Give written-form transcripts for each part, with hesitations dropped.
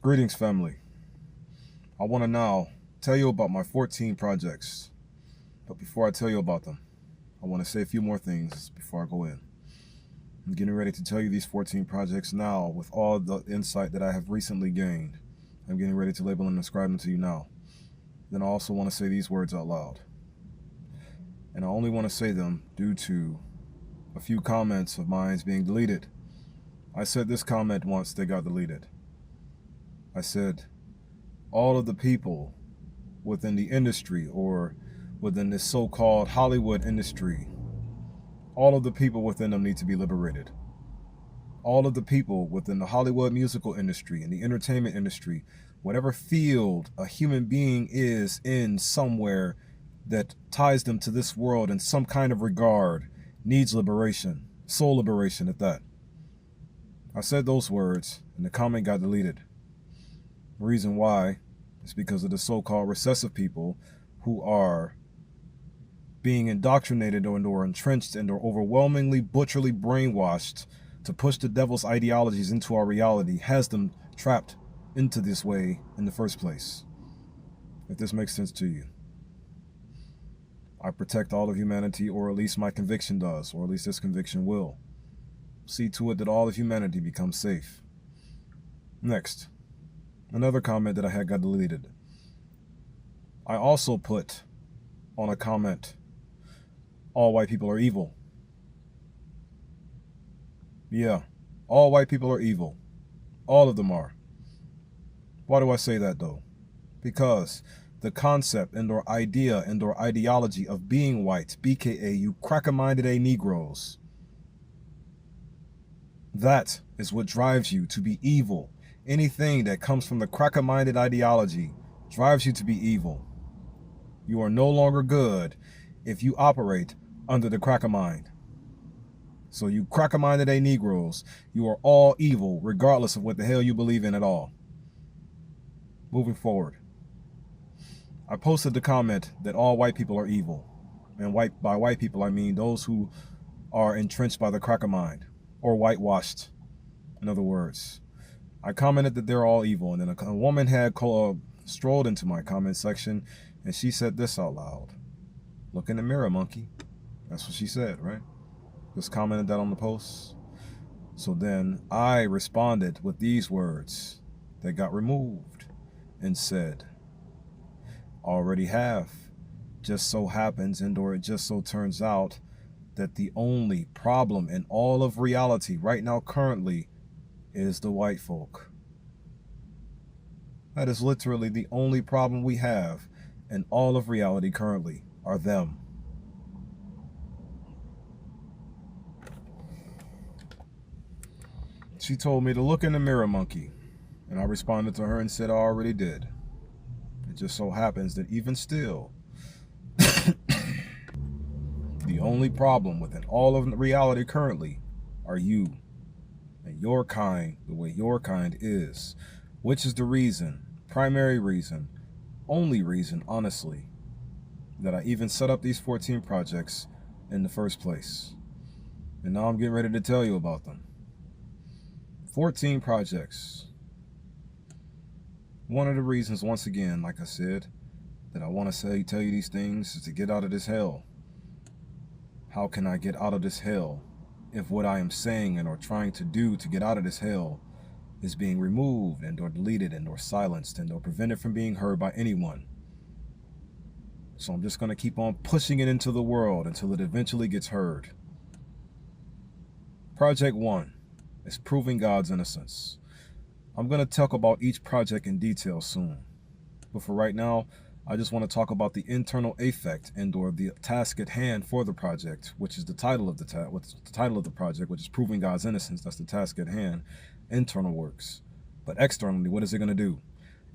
Greetings, family. I want to now tell you about my 14 projects. But before I tell you about them, I want to say a few more things before I go in. I'm getting ready to tell you these 14 projects now with all the insight that I have recently gained. I'm getting ready to label and describe them to you now. Then I also want to say these words out loud. And I only want to say them due to a few comments of mine being deleted. I said this comment once, they got deleted. I said, all of the people within the industry or within this so-called Hollywood industry, all of the people within them need to be liberated. All of the people within the Hollywood musical industry and the entertainment industry, whatever field a human being is in somewhere that ties them to this world in some kind of regard, needs liberation, soul liberation at that. I said those words and the comment got deleted. The reason why is because of the so-called recessive people who are being indoctrinated or entrenched and are overwhelmingly butcherly brainwashed to push the devil's ideologies into our reality, has them trapped into this way in the first place. If this makes sense to you. I protect all of humanity, or at least my conviction does, or at least this conviction will. See to it that all of humanity becomes safe. Next, another comment that I had got deleted. I also put on a comment, all white people are evil. Yeah, all white people are evil. All of them are. Why do I say that though? Because the concept and or idea and or ideology of being white, BKA you cracker-minded Negroes, that is what drives you to be evil. Anything that comes from the cracker-minded ideology drives you to be evil. You are no longer good if you operate under the cracker mind. So you cracker-minded Negroes, you are all evil regardless of what the hell you believe in at all. Moving forward. I posted the comment that all white people are evil. And by white people I mean those who are entrenched by the cracker mind. Or whitewashed, in other words. I commented that they're all evil, and then a woman had strolled into my comment section, and she said this out loud. Look in the mirror, monkey. That's what she said, right? Just commented that on the post. So then I responded with these words that got removed and said, already have. Just so happens and or it just so turns out that the only problem in all of reality right now currently is the white folk. That is literally the only problem we have in all of reality currently are them. She told me to look in the mirror, monkey, and I responded to her and said I already did. It just so happens that even still, the only problem within all of reality currently are you and your kind, the way your kind is, which is the reason, primary reason, only reason, honestly, that I even set up these 14 projects in the first place. And now I'm getting ready to tell you about them. 14 projects. One of the reasons, once again, like I said, that I want to tell you these things is to get out of this hell. How can I get out of this hell if what I am saying and or trying to do to get out of this hell is being removed and or deleted and or silenced and or prevented from being heard by anyone? So I'm just going to keep on pushing it into the world until it eventually gets heard. Project 1 is proving God's innocence. I'm going to talk about each project in detail soon. But for right now, I just want to talk about the internal affect and or the task at hand for the project, which is the title of the project, which is proving God's innocence. That's the task at hand. Internal works. But externally, what is it going to do?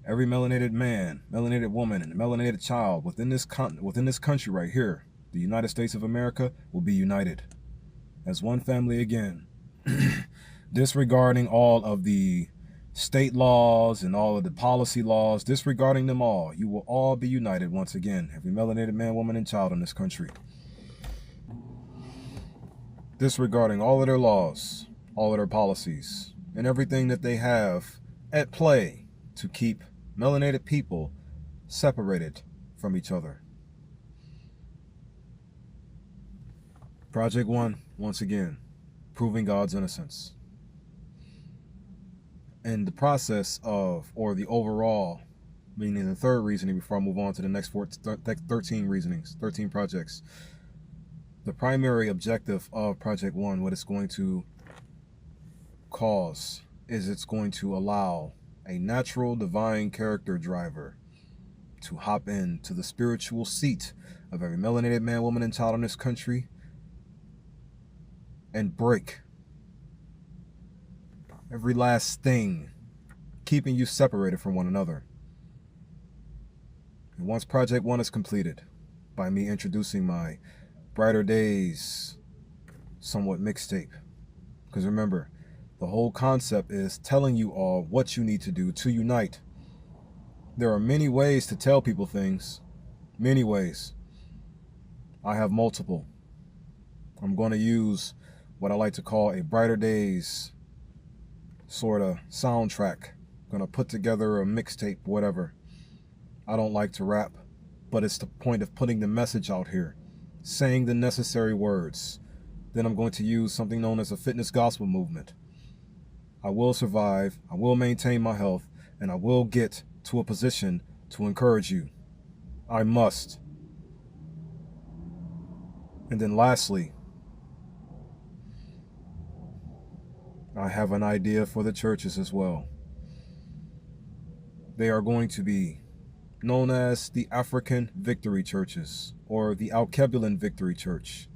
Every melanated man, melanated woman, and melanated child within this country right here, the United States of America, will be united as one family again. Disregarding all of the state laws and all of the policy laws, disregarding them all, you will all be united once again. Every melanated man, woman, and child in this country. Disregarding all of their laws, all of their policies, and everything that they have at play to keep melanated people separated from each other. Project 1, once again, proving God's innocence. In the process of, or the overall, meaning the third reasoning before I move on to the next 13 reasonings, 13 projects, the primary objective of Project 1, what it's going to cause, is it's going to allow a natural divine character driver to hop into the spiritual seat of every melanated man, woman, and child in this country and break every last thing keeping you separated from one another. And once Project 1 is completed, by me introducing my Brighter Days somewhat mixtape, because remember, the whole concept is telling you all what you need to do to unite. There are many ways to tell people things, many ways. I have multiple. I'm going to use what I like to call a Brighter Days sort of soundtrack. I'm going to put together a mixtape, whatever. I don't like to rap, but it's the point of putting the message out here, saying the necessary words. Then I'm going to use something known as a fitness gospel movement. I will survive, I will maintain my health, and I will get to a position to encourage you. I must. And then lastly, I have an idea for the churches as well. They are going to be known as the African Victory Churches, or the Alkebulan Victory Church,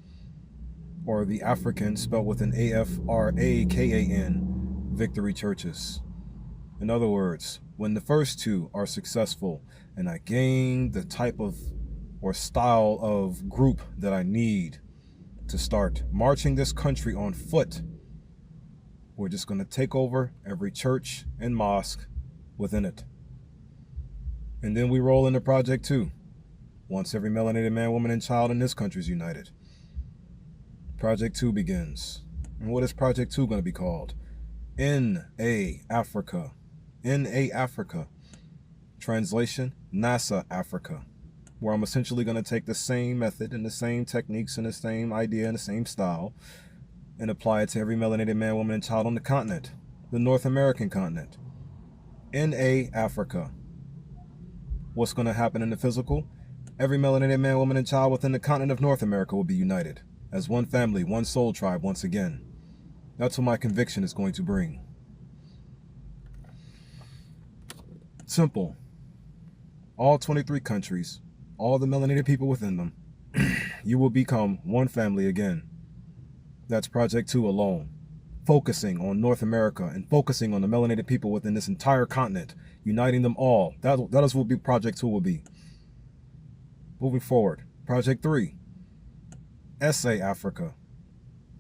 or the African, spelled with an A-F-R-A-K-A-N, Victory Churches. In other words, when the first two are successful and I gain the type of or style of group that I need to start marching this country on foot, we're just going to take over every church and mosque within it. And then we roll into Project 2, once every melanated man, woman, and child in this country is united. Project 2 begins. And what is Project 2 going to be called? N.A.A Afraka. N.A.A Afraka. Translation, N.A.S.A Afraka. Where I'm essentially going to take the same method and the same techniques and the same idea and the same style and apply it to every melanated man, woman, and child on the continent, the North American continent. N.A.A Afraka. What's going to happen in the physical? Every melanated man, woman, and child within the continent of North America will be united as one family, one soul tribe once again. That's what my conviction is going to bring. Simple. All 23 countries, all the melanated people within them, you will become one family again. That's Project 2 alone. Focusing on North America and focusing on the melanated people within this entire continent, uniting them all. That is what Project 2 will be. Moving forward, Project 3, N.A.S.A Afraka.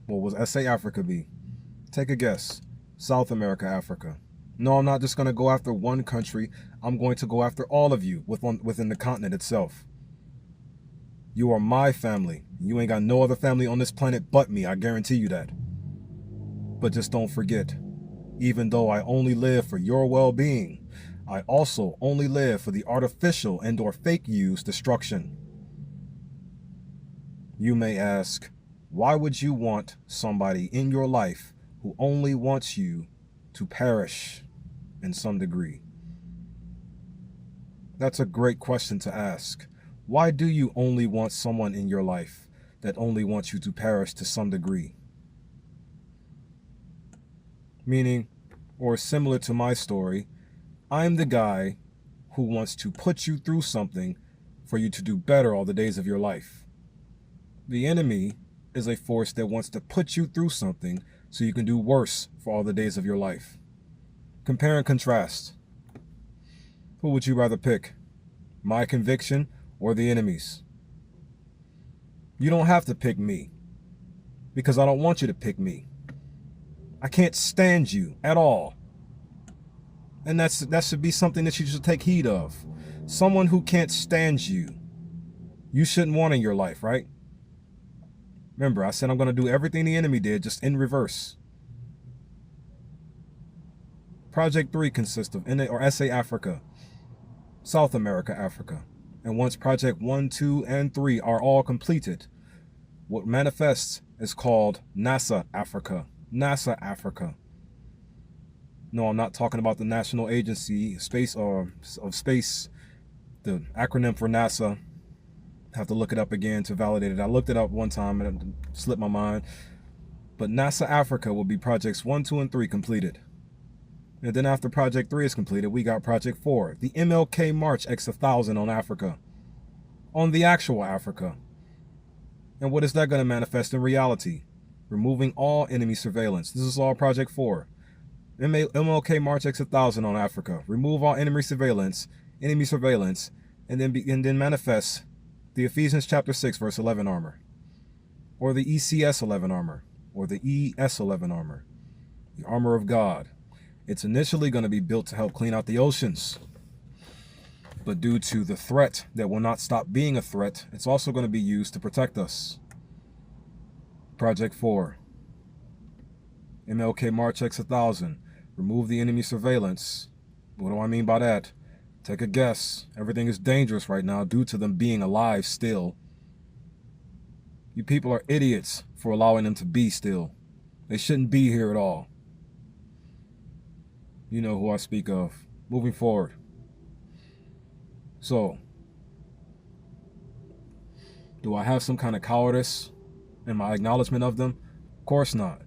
What was N.A.S.A Afraka be? Take a guess. South America, Africa. No, I'm not just going to go after one country. I'm going to go after all of you within the continent itself. You are my family. You ain't got no other family on this planet but me. I guarantee you that. But just don't forget, even though I only live for your well-being, I also only live for the artificial and or fake you's destruction. You may ask, why would you want somebody in your life who only wants you to perish in some degree? That's a great question to ask. Why do you only want someone in your life that only wants you to perish to some degree? Meaning, or similar to my story, I'm the guy who wants to put you through something for you to do better all the days of your life. The enemy is a force that wants to put you through something so you can do worse for all the days of your life. Compare and contrast. Who would you rather pick? My conviction or the enemy's? You don't have to pick me, because I don't want you to pick me. I can't stand you at all. And that should be something that you should take heed of. Someone who can't stand you, you shouldn't want in your life, right? Remember, I said I'm going to do everything the enemy did, just in reverse. Project 3 consists of N.A.S.A Afraka, South America, Africa. And once Project 1, 2, and 3 are all completed, what manifests is called N.A.S.A Afraka. N.A.S.A Afraka. No, I'm not talking about the National Agency of Space, the acronym for NASA. Have to look it up again to validate it. I looked it up one time and it slipped my mind. But N.A.S.A Afraka will be Projects 1, 2, and 3 completed. And then after Project 3 is completed, we got Project 4, the M.L.K. March X 1000 on Africa. On the actual Africa. And what is that going to manifest in reality? Removing all enemy surveillance. This is all Project 4. M.L.K. March X 1000 on Africa. Remove all enemy surveillance, and then manifest the Ephesians chapter 6 verse 11 armor. Or the ECS 11 armor. Or the ES 11 armor. The armor of God. It's initially going to be built to help clean out the oceans. But due to the threat that will not stop being a threat, it's also going to be used to protect us. Project 4. M.L.K. March X 1000. Remove the enemy surveillance. What do I mean by that? Take a guess. Everything is dangerous right now due to them being alive still. You people are idiots for allowing them to be still. They shouldn't be here at all. You know who I speak of. Moving forward. So, do I have some kind of cowardice in my acknowledgement of them? Of course not.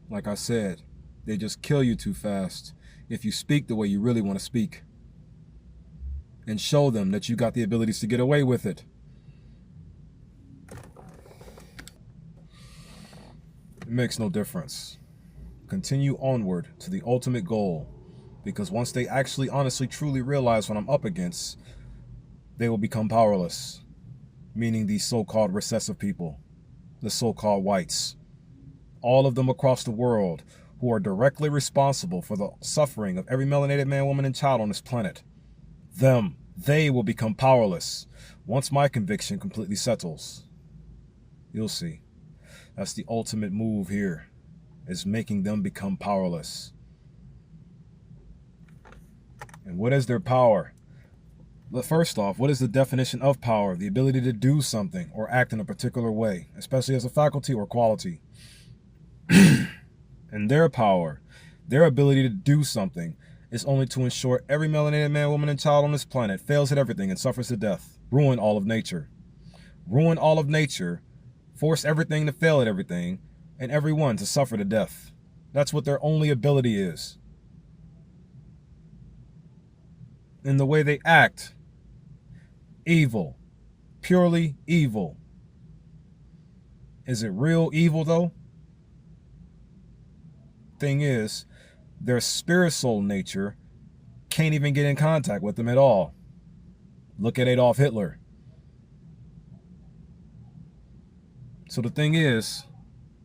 Like I said, they just kill you too fast if you speak the way you really want to speak. And show them that you got the abilities to get away with it. It makes no difference. Continue onward to the ultimate goal, because once they actually honestly truly realize what I'm up against, they will become powerless, meaning these so-called recessive people, the so-called whites, all of them across the world who are directly responsible for the suffering of every melanated man, woman, and child on this planet. They will become powerless once my conviction completely settles. You'll see. That's the ultimate move here. Is making them become powerless. And what is their power? Well, first off, what is the definition of power? The ability to do something or act in a particular way, especially as a faculty or quality. And their power, their ability to do something, is only to ensure every melanated man, woman, and child on this planet fails at everything and suffers to death. Ruin all of nature. Ruin all of nature. Force everything to fail at everything. And everyone to suffer to death. That's what their only ability is. And the way they act, evil, purely evil. Is it real evil though? Thing is, their spirit soul nature can't even get in contact with them at all. Look at Adolf Hitler. So the thing is,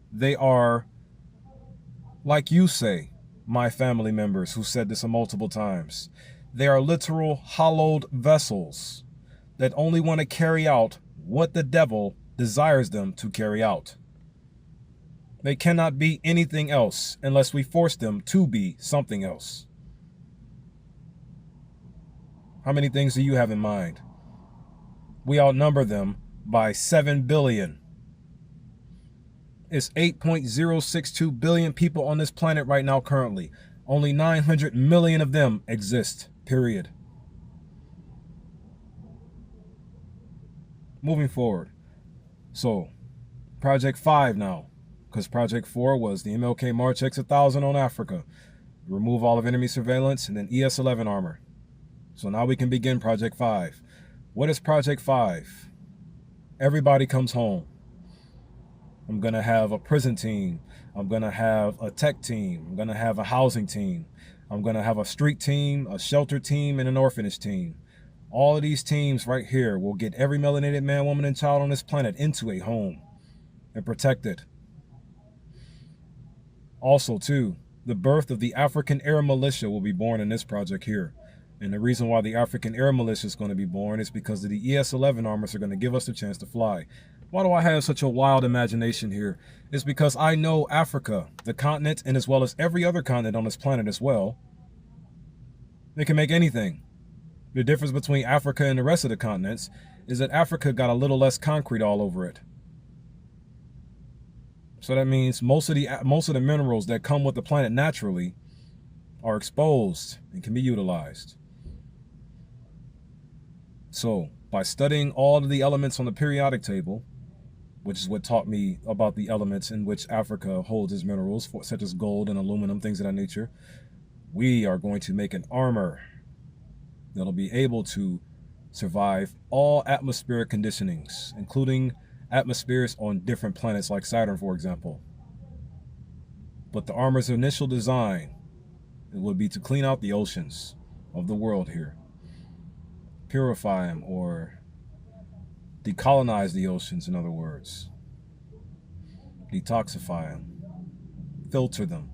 they are, like you say, my family members who said this multiple times. They are literal hollowed vessels that only want to carry out what the devil desires them to carry out. They cannot be anything else unless we force them to be something else. How many things do you have in mind? We outnumber them by 7 billion. It's 8.062 billion people on this planet right now currently. Only 900 million of them exist, period. Moving forward. So, Project 5 now. Because Project 4 was the M.L.K. March X 1000 on Africa. Remove all of enemy surveillance and then ES 11 armor. So now we can begin Project 5. What is Project 5? Everybody comes home. I'm going to have a prison team. I'm going to have a tech team. I'm going to have a housing team. I'm going to have a street team, a shelter team, and an orphanage team. All of these teams right here will get every melanated man, woman, and child on this planet into a home and protect it. Also, too, the birth of the African Air Militia will be born in this project here. And the reason why the African Air Militia is going to be born is because of the ES-11 armors are going to give us the chance to fly. Why do I have such a wild imagination here? It's because I know Africa, the continent, and as well as every other continent on this planet as well. They can make anything. The difference between Africa and the rest of the continents is that Africa got a little less concrete all over it. So that means most of the minerals that come with the planet naturally are exposed and can be utilized. So by studying all of the elements on the periodic table, which is what taught me about the elements in which Africa holds its minerals, such as gold and aluminum, things of that nature, we are going to make an armor that'll be able to survive all atmospheric conditionings, including atmospheres on different planets like Saturn, for example. But the armor's initial design, it would be to clean out the oceans of the world here, purify them, or decolonize the oceans, in other words, detoxify them, filter them.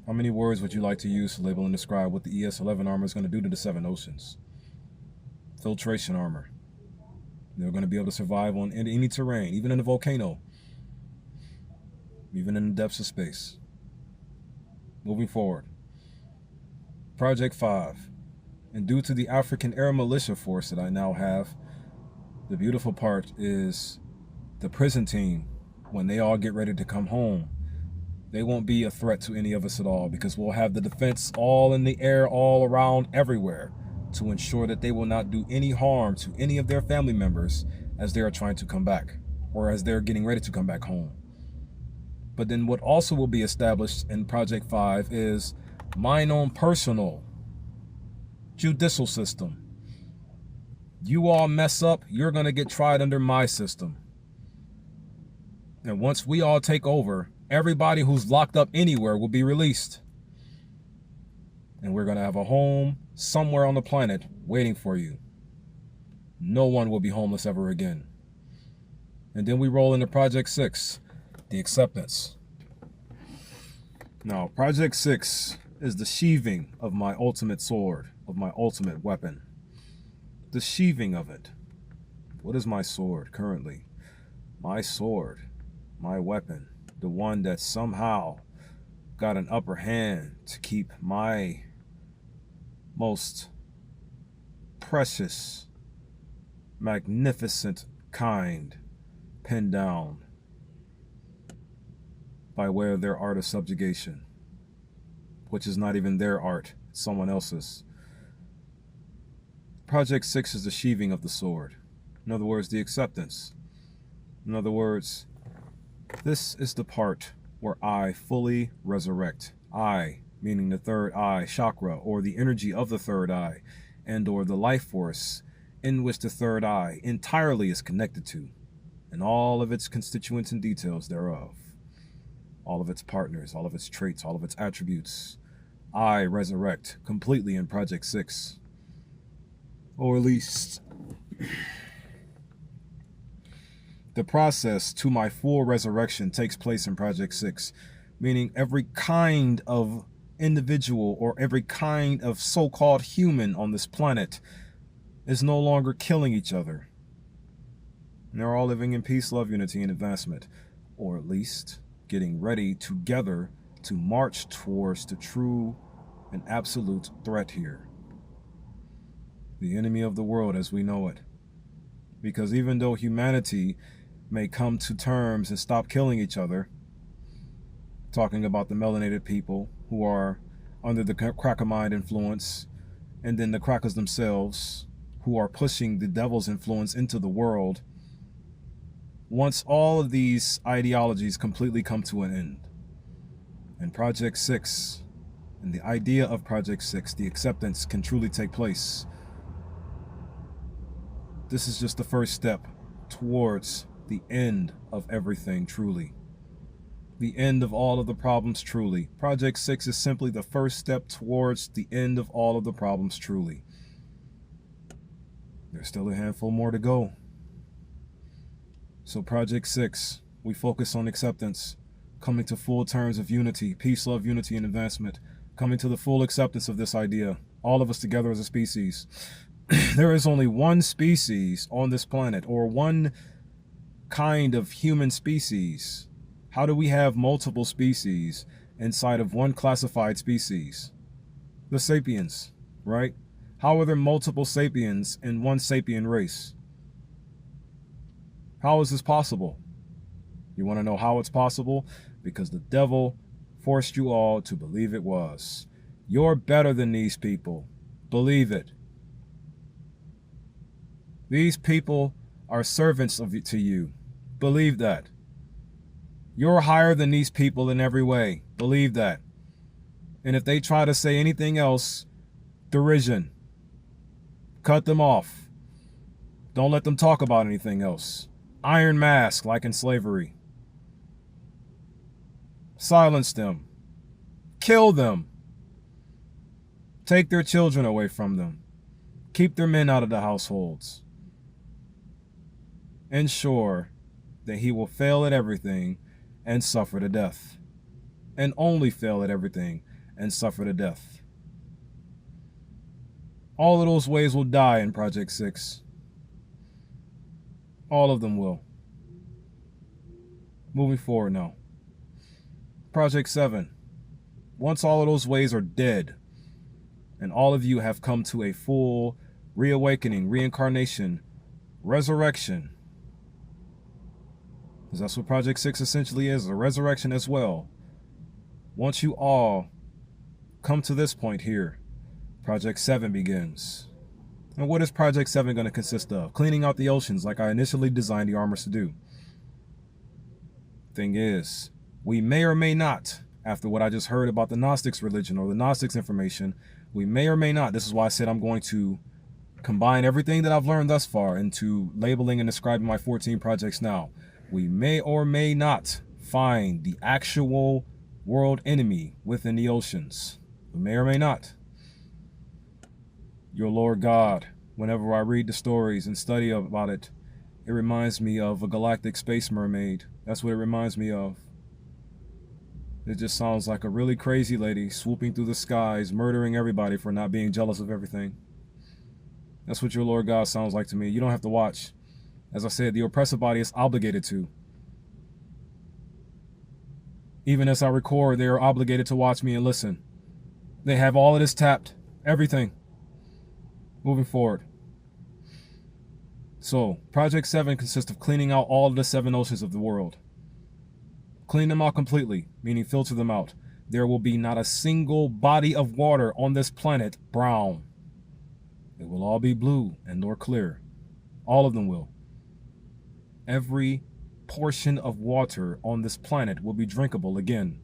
How many words would you like to use to label and describe what the ES-11 armor is going to do to the 7 oceans? Filtration armor. They're going to be able to survive on any terrain, even in a volcano, even in the depths of space. Moving forward. Project 5. And due to the African Air Militia Force that I now have, the beautiful part is the prison team, when they all get ready to come home, they won't be a threat to any of us at all, because we'll have the defense all in the air, all around, everywhere, to ensure that they will not do any harm to any of their family members as they are trying to come back, or as they're getting ready to come back home. But then what also will be established in Project 5 is mine own personal judicial system. You all mess up, you're going to get tried under my system. And once we all take over, everybody who's locked up anywhere will be released. And we're going to have a home somewhere on the planet waiting for you. No one will be homeless ever again. And then we roll into Project 6, the acceptance. Now, Project 6 is the sheathing of my ultimate sword, of my ultimate weapon. The sheathing of it. What is my sword currently? My sword, my weapon, the one that somehow got an upper hand to keep my most precious, magnificent kind pinned down by way of their art of subjugation, which is not even their art, it's someone else's. Project 6 is the sheathing of the sword. In other words, the acceptance. In other words, this is the part where I fully resurrect. I, meaning the third eye chakra, or the energy of the third eye, and or the life force in which the third eye entirely is connected to, and all of its constituents and details thereof, all of its partners, all of its traits, all of its attributes. I resurrect completely in Project 6. Or at least the process to my full resurrection takes place in Project 6, meaning every kind of individual or every kind of so-called human on this planet is no longer killing each other. And they're all living in peace, love, unity, and advancement, or at least getting ready together to march towards the true and absolute threat here. The enemy of the world as we know it. Because even though humanity may come to terms and stop killing each other, talking about the melanated people who are under the cracker mind influence, and then the crackers themselves who are pushing the devil's influence into the world, once all of these ideologies completely come to an end, and Project 6, and the idea of Project 6, the acceptance, can truly take place, this is just the first step towards the end of everything truly. The end of all of the problems truly. Project 6 is simply the first step towards the end of all of the problems truly. There's still a handful more to go. So Project 6, we focus on acceptance, coming to full terms of unity, peace, love, unity, and advancement, coming to the full acceptance of this idea, All of us together as a species. There is only one species on this planet, or one kind of human species. How do we have multiple species inside of one classified species? The sapiens, right? How are there multiple sapiens in one sapien race? How is this possible? You want to know how it's possible? Because the devil forced you all to believe it was. You're better than these people. Believe it. These people are servants to you. Believe that. You're higher than these people in every way. Believe that. And if they try to say anything else, derision. Cut them off. Don't let them talk about anything else. Iron mask, like in slavery. Silence them. Kill them. Take their children away from them. Keep their men out of the households. Ensure that he will fail at everything and suffer to death. And only fail at everything and suffer to death. All of those ways will die in Project 6. All of them will. Moving forward now. Project 7. Once all of those ways are dead, and all of you have come to a full reawakening, reincarnation, resurrection, because that's what Project 6 essentially is, a resurrection as well. Once you all come to this point here, Project 7 begins. And what is Project 7 going to consist of? Cleaning out the oceans like I initially designed the armors to do. Thing is, we may or may not, after what I just heard about the Gnostics religion or the Gnostics information, we may or may not, this is why I said I'm going to combine everything that I've learned thus far into labeling and describing my 14 projects now. We may or may not find the actual world enemy within the oceans. We may or may not. Your Lord God, whenever I read the stories and study about it, it reminds me of a galactic space mermaid. That's what it reminds me of. It just sounds like a really crazy lady swooping through the skies, murdering everybody for not being jealous of everything. That's what your Lord God sounds like to me. You don't have to watch. As I said, the oppressive body is obligated to. Even as I record, they are obligated to watch me and listen. They have all of this tapped. Everything. Moving forward. So, Project 7 consists of cleaning out all of the 7 oceans of the world. Clean them out completely, meaning filter them out. There will be not a single body of water on this planet brown. It will all be blue and nor clear. All of them will. Every portion of water on this planet will be drinkable again,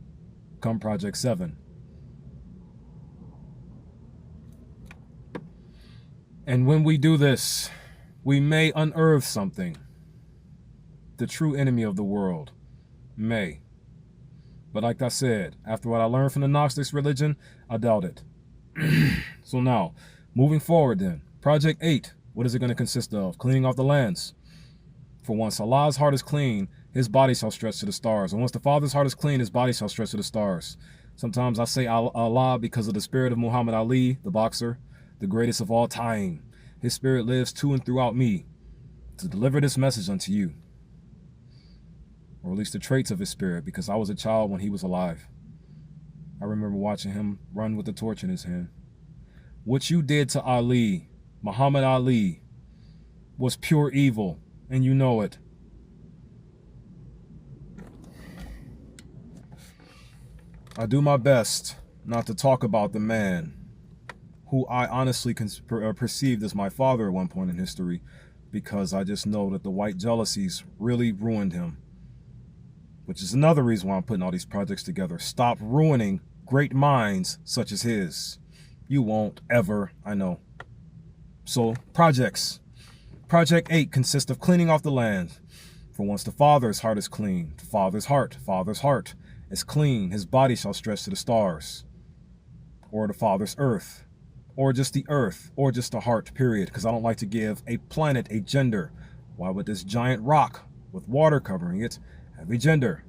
come Project 7. And when we do this, we may unearth something. The true enemy of the world. May. But like I said, after what I learned from the Gnostics religion, I doubt it. So now, moving forward then. Project 8. What is it going to consist of? Cleaning off the lands. For once Allah's heart is clean, his body shall stretch to the stars. And once the Father's heart is clean, his body shall stretch to the stars. Sometimes I say Allah because of the spirit of Muhammad Ali, the boxer, the greatest of all time. His spirit lives to and throughout me to deliver this message unto you. Or at least the traits of his spirit, because I was a child when he was alive. I remember watching him run with the torch in his hand. What you did to Ali, Muhammad Ali, was pure evil, and you know it. I do my best not to talk about the man who I honestly perceived as my father at one point in history, because I just know that the white jealousies really ruined him. Which is another reason why I'm putting all these projects together. Stop ruining great minds such as his. You won't ever, I know. So, projects. Project 8 consists of cleaning off the land. For once the Father's heart is clean, the Father's heart is clean, his body shall stretch to the stars. Or the Father's earth. Or just the earth. Or just the heart, period. Because I don't like to give a planet a gender. Why would this giant rock with water covering it have a gender?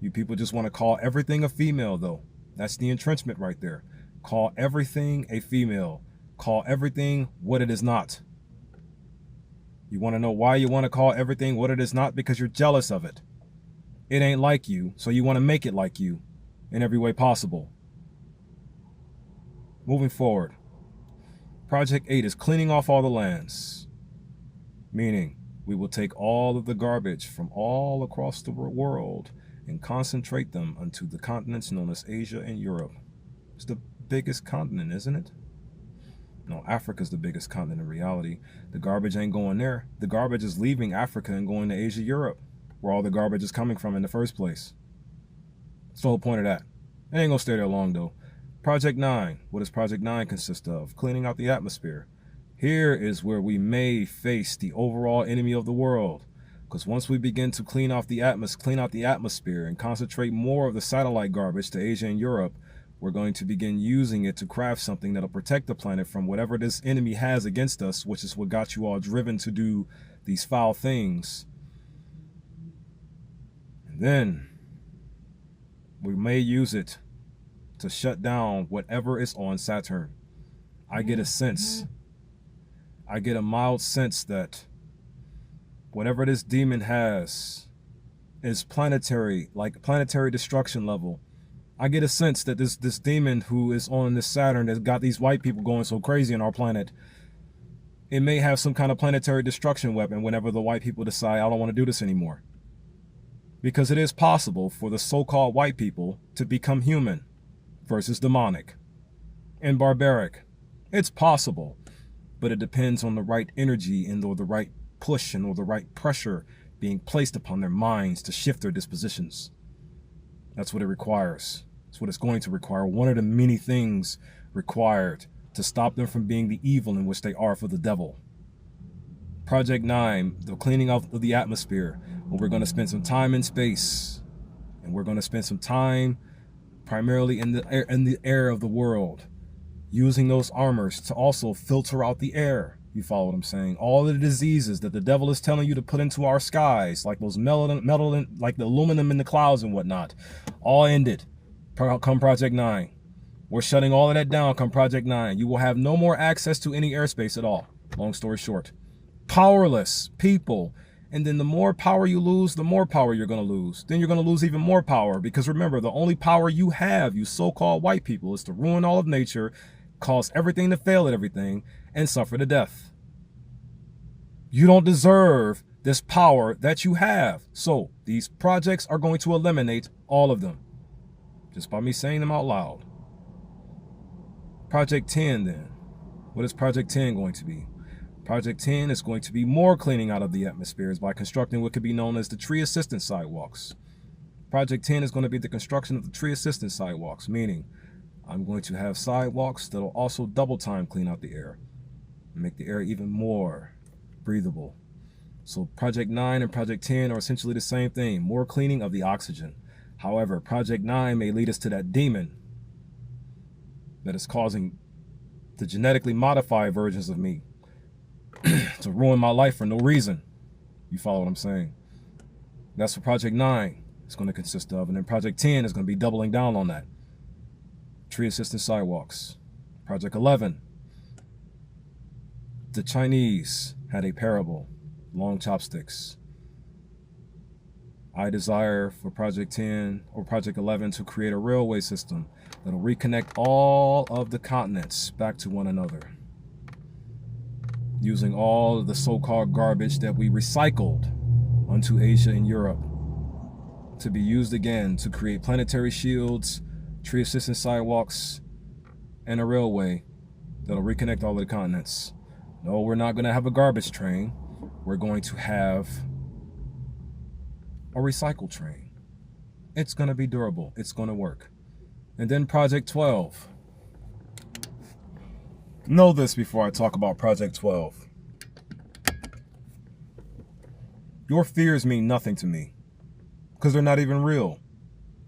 You people just want to call everything a female, though. That's the entrenchment right there. Call everything a female. Call everything what it is not. You want to know why you want to call everything what it is not? Because you're jealous of it. It ain't like you, so you want to make it like you in every way possible. Moving forward. Project 8 is cleaning off all the lands. Meaning, we will take all of the garbage from all across the world and concentrate them onto the continents known as Asia and Europe. It's the biggest continent, isn't it? No, Africa's the biggest continent in reality. The garbage ain't going there. The garbage is leaving Africa and going to Asia, Europe, where all the garbage is coming from in the first place. That's the whole point of that. It ain't gonna stay there long though. Project 9. What does Project 9 consist of? Cleaning out the atmosphere. Here is where we may face the overall enemy of the world. Because once we begin to clean out the atmosphere and concentrate more of the satellite garbage to Asia and Europe, we're going to begin using it to craft something that'll protect the planet from whatever this enemy has against us, which is what got you all driven to do these foul things. And then we may use it to shut down whatever is on Saturn. I get a sense, I get a mild sense that whatever this demon has is planetary, like planetary destruction level. I get a sense that this demon who is on this Saturn that's got these white people going so crazy on our planet, it may have some kind of planetary destruction weapon whenever the white people decide, I don't want to do this anymore. Because it is possible for the so-called white people to become human versus demonic and barbaric. It's possible, but it depends on the right energy and or the right push and or the right pressure being placed upon their minds to shift their dispositions. That's what it requires. It's what it's going to require. One of the many things required to stop them from being the evil in which they are for the devil. Project 9, the cleaning of the atmosphere, where we're going to spend some time in space, and we're going to spend some time primarily in the air of the world, using those armors to also filter out the air. You follow what I'm saying? All the diseases that the devil is telling you to put into our skies, like those metal, like the aluminum in the clouds and whatnot, all ended. Come Project 9. We're shutting all of that down come Project 9. You will have no more access to any airspace at all. Long story short. Powerless people. And then the more power you lose, the more power you're going to lose. Then you're going to lose even more power. Because remember, the only power you have, you so-called white people, is to ruin all of nature, cause everything to fail at everything, and suffer to death. You don't deserve this power that you have. So these projects are going to eliminate all of them. Just by me saying them out loud. Project 10 then. What is Project 10 going to be? Project 10 is going to be more cleaning out of the atmospheres by constructing what could be known as the tree assistance sidewalks. Project 10 is going to be the construction of the tree assistance sidewalks, meaning I'm going to have sidewalks that will also double time clean out the air and make the air even more breathable. So Project 9 and Project 10 are essentially the same thing, more cleaning of the oxygen. However, Project 9 may lead us to that demon that is causing the genetically modified versions of me to ruin my life for no reason. You follow what I'm saying? That's what Project 9 is going to consist of. And then Project 10 is going to be doubling down on that. Tree assistance sidewalks. Project 11. The Chinese had a parable, long chopsticks. I desire for Project 10 or Project 11 to create a railway system that'll reconnect all of the continents back to one another, using all of the so-called garbage that we recycled onto Asia and Europe to be used again to create planetary shields, tree assistance sidewalks, and a railway that'll reconnect all of the continents. No, we're not going to have a garbage train. We're going to have a recycle train. It's going to be durable. It's going to work. And then Project 12. Know this before I talk about Project 12. Your fears mean nothing to me because they're not even real.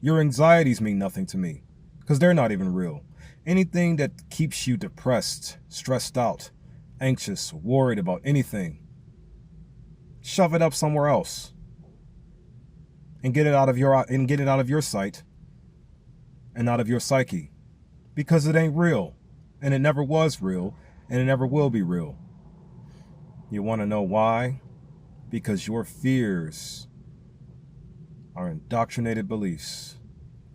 Your anxieties mean nothing to me because they're not even real. Anything that keeps you depressed, stressed out, anxious, worried about anything, shove it up somewhere else and get it out of your sight and out of your psyche, because it ain't real, and it never was real, and it never will be real. You want to know why? Because your fears are indoctrinated beliefs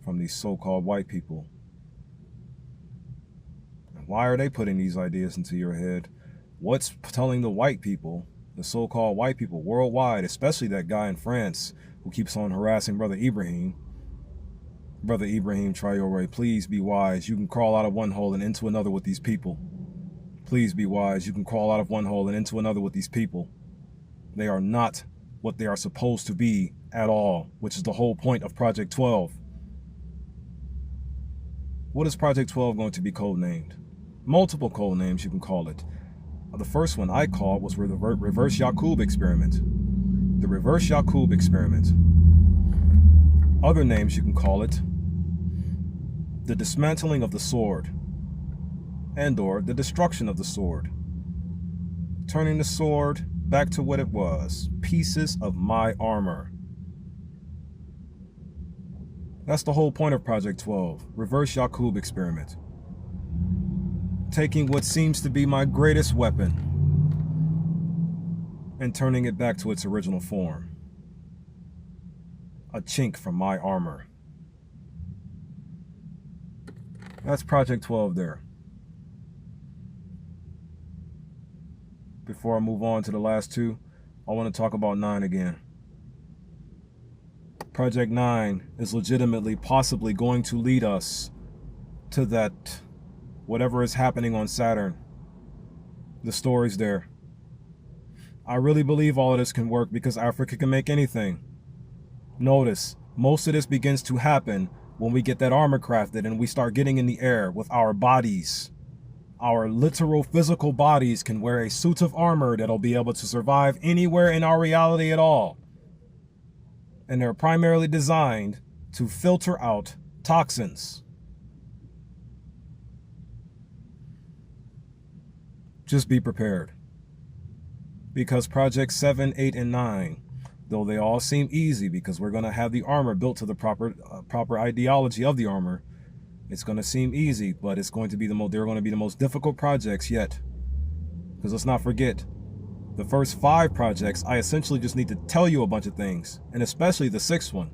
from these so-called white people. And why are they putting these ideas into your head? What's telling the white people, the so-called white people worldwide, especially that guy in France who keeps on harassing Brother Ibrahim? Brother Ibrahim Traore, please be wise. You can crawl out of one hole and into another with these people. Please be wise. You can crawl out of one hole and into another with these people. They are not what they are supposed to be at all, which is the whole point of Project 12. What is Project 12 going to be codenamed? Multiple code names you can call it. The first one I called was the reverse Yakub experiment. The reverse Yakub experiment. Other names you can call it: the dismantling of the sword, and/or the destruction of the sword. Turning the sword back to what it was, pieces of my armor. That's the whole point of Project 12, reverse Yakub experiment. Taking what seems to be my greatest weapon and turning it back to its original form. A chink from my armor. That's Project 12 there. Before I move on to the last two, I want to talk about 9 again. Project 9 is legitimately, possibly going to lead us to that, whatever is happening on Saturn. The story's there. I really believe all of this can work because Africa can make anything. Notice, most of this begins to happen when we get that armor crafted and we start getting in the air with our bodies. Our literal physical bodies can wear a suit of armor that'll be able to survive anywhere in our reality at all. And they're primarily designed to filter out toxins. Just be prepared. Because Project 7, 8, and 9, though they all seem easy because we're going to have the armor built to the proper ideology of the armor, it's going to seem easy, but it's going to be they're going to be the most difficult projects yet. Because let's not forget, the first 5 projects, I essentially just need to tell you a bunch of things, and especially the 6th one.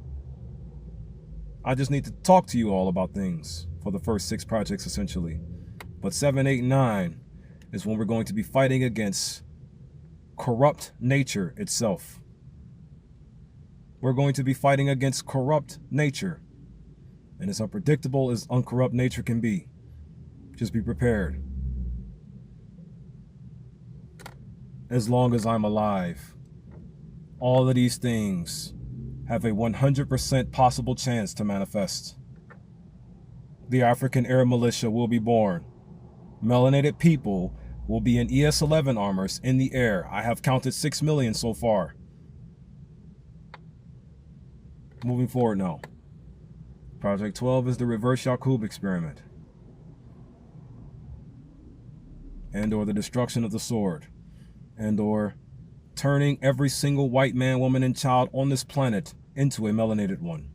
I just need to talk to you all about things for the first 6 projects, essentially. But 7, 8, and 9 is when we're going to be fighting against corrupt nature itself. We're going to be fighting against corrupt nature. And as unpredictable as uncorrupt nature can be. Just be prepared. As long as I'm alive, all of these things have a 100% possible chance to manifest. The African Air Militia will be born. Melanated people will be in ES-11 armors in the air. I have counted 6 million so far. Moving forward now. Project 12 is the reverse Yakub experiment. And/or the destruction of the sword. And/or turning every single white man, woman, and child on this planet into a melanated one.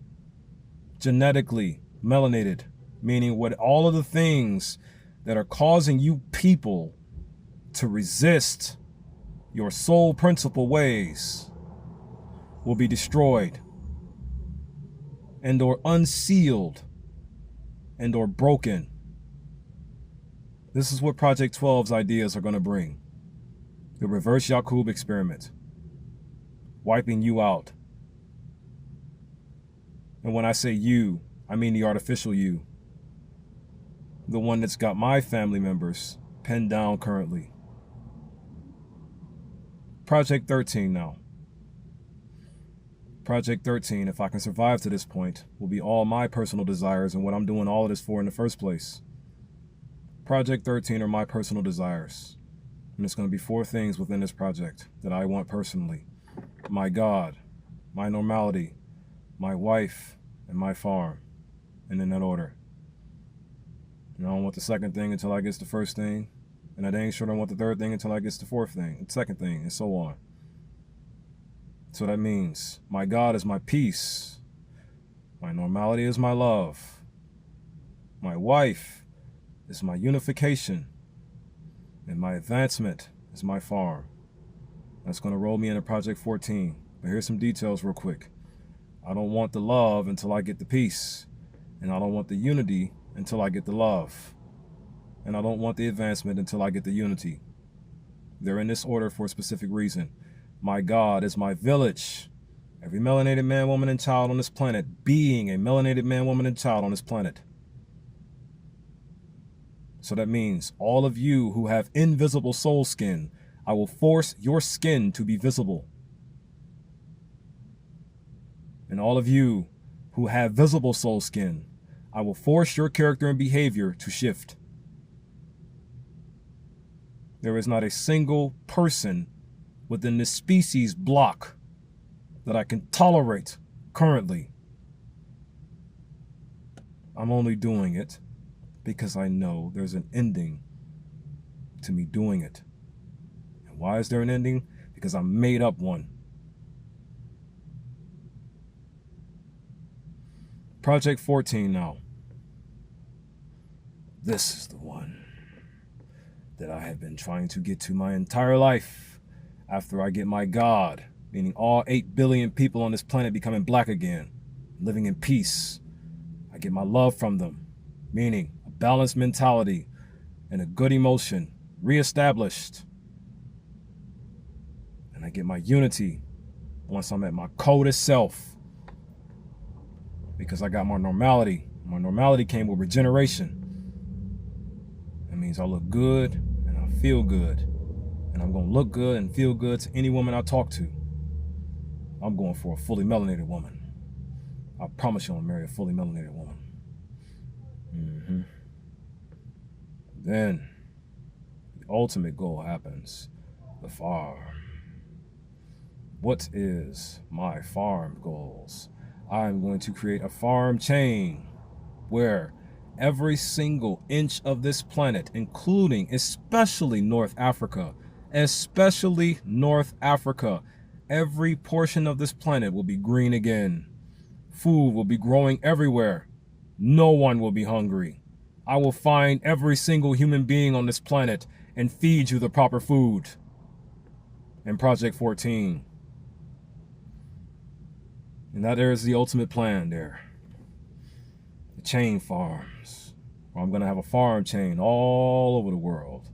Genetically melanated, meaning what all of the things that are causing you people to resist your soul principle ways will be destroyed and/or unsealed and/or broken. This is what Project 12's ideas are going to bring. The reverse Yakub experiment. Wiping you out. And when I say you, I mean the artificial you. The one that's got my family members pinned down currently. Project 13 now. Project 13, if I can survive to this point, will be all my personal desires and what I'm doing all of this for in the first place. Project 13 are my personal desires. And it's going to be 4 things within this project that I want personally. My God, my normality, my wife, and my farm. And in that order. And I don't want the second thing until I get the first thing. And I ain't sure I don't want the third thing until I get the fourth thing, the second thing, and so on. So that means my God is my peace. My normality is my love. My wife is my unification. And my advancement is my farm. That's going to roll me into Project 14. But here's some details real quick. I don't want the love until I get the peace. And I don't want the unity until I get the love. And I don't want the advancement until I get the unity. They're in this order for a specific reason. My God is my village. Every melanated man, woman, and child on this planet being a melanated man, woman, and child on this planet. So that means all of you who have invisible soul skin, I will force your skin to be visible. And all of you who have visible soul skin, I will force your character and behavior to shift. There is not a single person within this species block that I can tolerate currently. I'm only doing it because I know there's an ending to me doing it. And why is there an ending? Because I made up one. Project 14 now. This is the one that I have been trying to get to my entire life after I get my God, meaning all 8 billion people on this planet becoming black again, living in peace. I get my love from them, meaning a balanced mentality and a good emotion reestablished. And I get my unity once I'm at my coldest self, because I got my normality. My normality came with regeneration. That means I look good and I feel good. And I'm going to look good and feel good to any woman I talk to. I'm going for a fully melanated woman. I promise you I'm going to marry a fully melanated woman. Then, the ultimate goal happens. The farm. What is my farm goals? I'm going to create a farm chain where every single inch of this planet, including especially North Africa, every portion of this planet will be green again. Food will be growing everywhere. No one will be hungry. I will find every single human being on this planet and feed you the proper food. In Project 14. And that there is the ultimate plan there. The chain farms. Where I'm going to have a farm chain all over the world.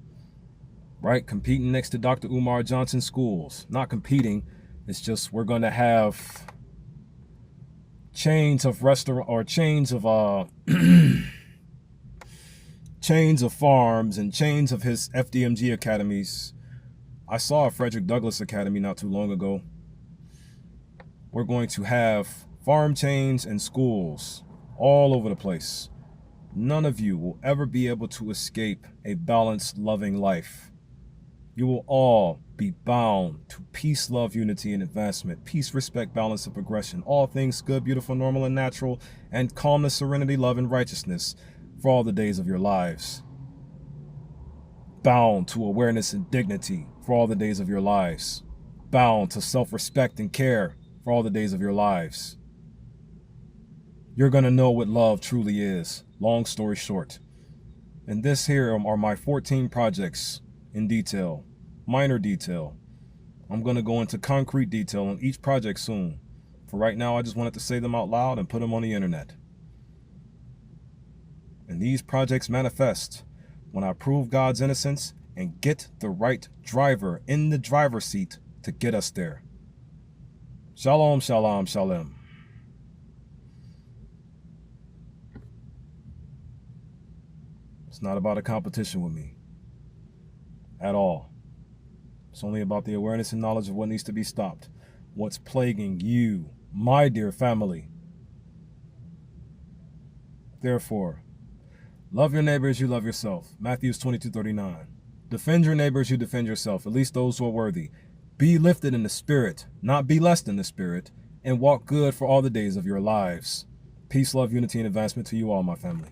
Right? Competing next to Dr. Umar Johnson schools. Not competing. It's just we're going to have chains of restaurant or chains of chains of farms and chains of his FDMG academies. I saw a Frederick Douglass Academy not too long ago. We're going to have farm chains and schools all over the place. None of you will ever be able to escape a balanced, loving life. You will all be bound to peace, love, unity, and advancement. Peace, respect, balance, and progression. All things good, beautiful, normal, and natural. And calmness, serenity, love, and righteousness for all the days of your lives. Bound to awareness and dignity for all the days of your lives. Bound to self-respect and care for all the days of your lives. You're going to know what love truly is. Long story short. And this here are my 14 projects in detail. Minor detail. I'm going to go into concrete detail on each project soon. For right now, I just wanted to say them out loud and put them on the internet. And these projects manifest when I prove God's innocence and get the right driver in the driver's seat to get us there. Shalom, shalom, shalom. It's not about a competition with me. At all. It's only about the awareness and knowledge of what needs to be stopped. What's plaguing you, my dear family. Therefore, love your neighbor as you love yourself. Matthew 22:39. Defend your neighbor as you defend yourself, at least those who are worthy. Be lifted in the spirit, not be less in the spirit, and walk good for all the days of your lives. Peace, love, unity, and advancement to you all, my family.